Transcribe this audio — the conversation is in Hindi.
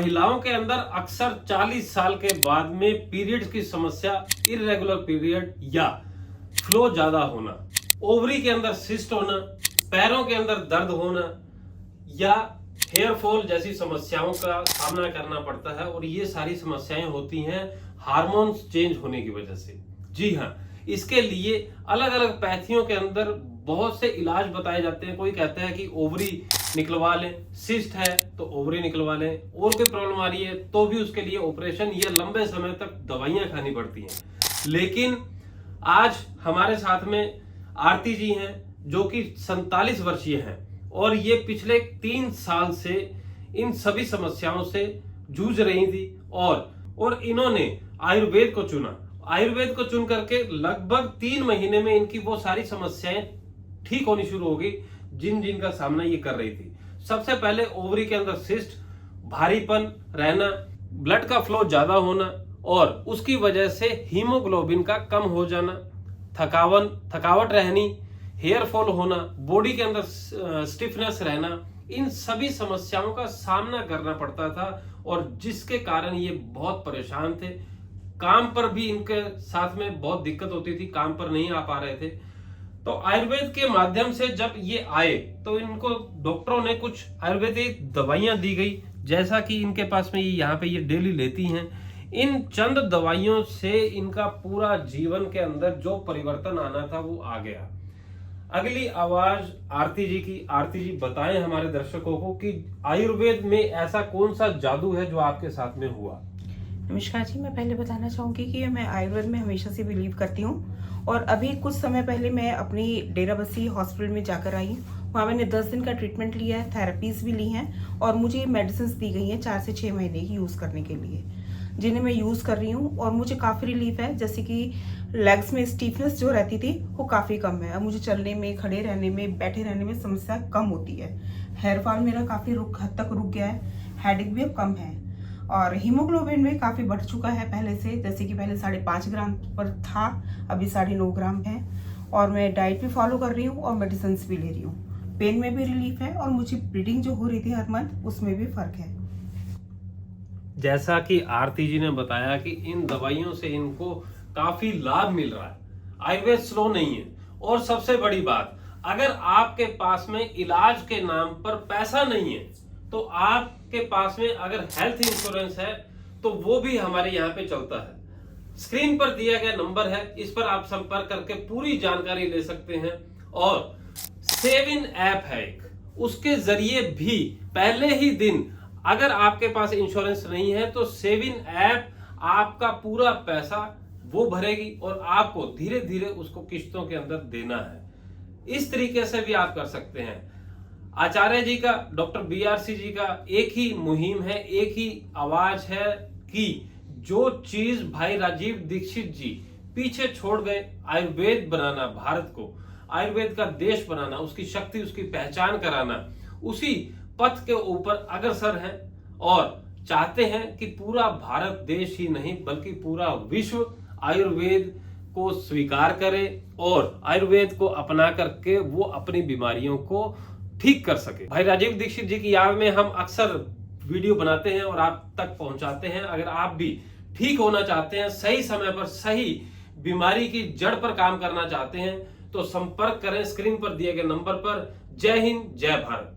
महिलाओं के अंदर अक्सर 40 साल के बाद में पीरियड्स की समस्या, इरेगुलर पीरियड या फ्लो ज्यादा होना, ओवरी के अंदर सिस्ट होना, पैरों के अंदर दर्द होना या हेयर फॉल जैसी समस्याओं का सामना करना पड़ता है। और ये सारी समस्याएं होती हैं हार्मोन्स चेंज होने की वजह से। जी हाँ, इसके लिए अलग अलग पैथियों के अंदर बहुत से इलाज बताए जाते हैं। कोई कहता है कि ओवरी निकलवा लें, सिस्ट है तो ओवरी निकलवा लें, और कोई प्रॉब्लम आ रही है तो भी उसके लिए ऑपरेशन या लंबे समय तक दवाइयां खानी पड़ती हैं। लेकिन आज हमारे साथ में आरती जी हैं जो कि 47 वर्षीय हैं और ये पिछले 3 साल से इन सभी समस्याओं से जूझ रही थी और इन्होंने आयुर्वेद को चुना। आयुर्वेद को चुन करके लगभग 3 महीने में इनकी वो सारी समस्याएं ठीक होनी शुरू हो गई जिनका सामना ये कर रही थी। सबसे पहले ओवरी के अंदर सिस्ट, भारीपन रहना, ब्लड का फ्लो ज्यादा होना और उसकी वजह से हीमोग्लोबिन का कम हो जाना, थकावट रहनी, हेयर फॉल होना, बॉडी के अंदर स्टिफनेस रहना, इन सभी समस्याओं का सामना करना पड़ता था और जिसके कारण ये बहुत परेशान थे। काम पर भी इनके साथ में बहुत दिक्कत होती थी, काम पर नहीं आ पा रहे थे। तो आयुर्वेद के माध्यम से जब ये आए तो इनको डॉक्टरों ने कुछ आयुर्वेदिक दवाइयां दी गई, जैसा कि इनके पास में यहाँ पे ये डेली लेती हैं। इन चंद दवाइयों से इनका पूरा जीवन के अंदर जो परिवर्तन आना था वो आ गया। अगली आवाज आरती जी की। आरती जी बताएं हमारे दर्शकों को कि आयुर्वेद में ऐसा कौन सा जादू है जो आपके साथ में हुआ। नमस्कार जी, मैं पहले बताना चाहूँगी कि मैं आयुर्वेद में हमेशा से बिलीव करती हूँ और अभी कुछ समय पहले मैं अपनी डेराबस्सी हॉस्पिटल में जाकर आई हूँ। वहाँ मैंने 10 दिन का ट्रीटमेंट लिया है, थेरेपीज भी ली हैं और मुझे मेडिसिन दी गई हैं 4 से 6 महीने की यूज़ करने के लिए, जिन्हें मैं यूज़ कर रही हूँ और मुझे काफ़ी रिलीफ है। जैसे कि लेग्स में स्टीफनेस जो रहती थी वो काफ़ी कम है। अब मुझे चलने में, खड़े रहने में, बैठे रहने में समस्या कम होती है। हेयर फॉल मेरा काफ़ी हद तक रुक गया है, हेडेक भी अब कम है और हीमोग्लोबिन भी काफ़ी बढ़ चुका है पहले से। जैसे कि पहले 5.5 ग्राम पर था, अभी 9.5 ग्राम है और मैं डाइट भी फॉलो कर रही हूँ और मेडिसिन भी ले रही हूँ। पेन में भी रिलीफ है और मुझे ब्लीडिंग जो हो रही थी हर मंथ उसमें भी फर्क है। जैसा कि आरती जी ने बताया कि इन दवाइयों से इनको काफी लाभ मिल रहा है। आयुर्वेद स्लो नहीं है। और सबसे बड़ी बात, अगर आपके पास में इलाज के नाम पर पैसा नहीं है तो आपके पास में अगर हेल्थ इंश्योरेंस है तो वो भी हमारे यहाँ पे चलता है। स्क्रीन पर दिया गया नंबर है, इस पर आप संपर्क करके पूरी जानकारी ले सकते हैं। और सेविन ऐप है एक, उसके जरिए भी पहले ही दिन अगर आपके पास इंश्योरेंस नहीं है तो सेविन ऐप आपका पूरा पैसा वो भरेगी और आपको धीरे धीरे उसको किश्तों के अंदर देना है। इस तरीके से भी आप कर सकते हैं। आचार्य जी का, डॉक्टर BRC जी का एक ही मुहिम है, एक ही आवाज है कि जो चीज भाई राजीव दीक्षित जी पीछे छोड़ गए, आयुर्वेद बनाना, भारत को आयुर्वेद का देश बनाना, उसकी शक्ति, उसकी पहचान कराना, उसी पथ के ऊपर अग्रसर हैं और चाहते हैं कि पूरा भारत देश ही नहीं बल्कि पूरा विश्व आयुर्वेद को स्वीकार करे और आयुर्वेद को अपना करके वो अपनी बीमारियों को ठीक कर सके। भाई राजीव दीक्षित जी की याद में हम अक्सर वीडियो बनाते हैं और आप तक पहुंचाते हैं। अगर आप भी ठीक होना चाहते हैं, सही समय पर सही बीमारी की जड़ पर काम करना चाहते हैं तो संपर्क करें स्क्रीन पर दिए गए नंबर पर। जय हिंद, जय भारत।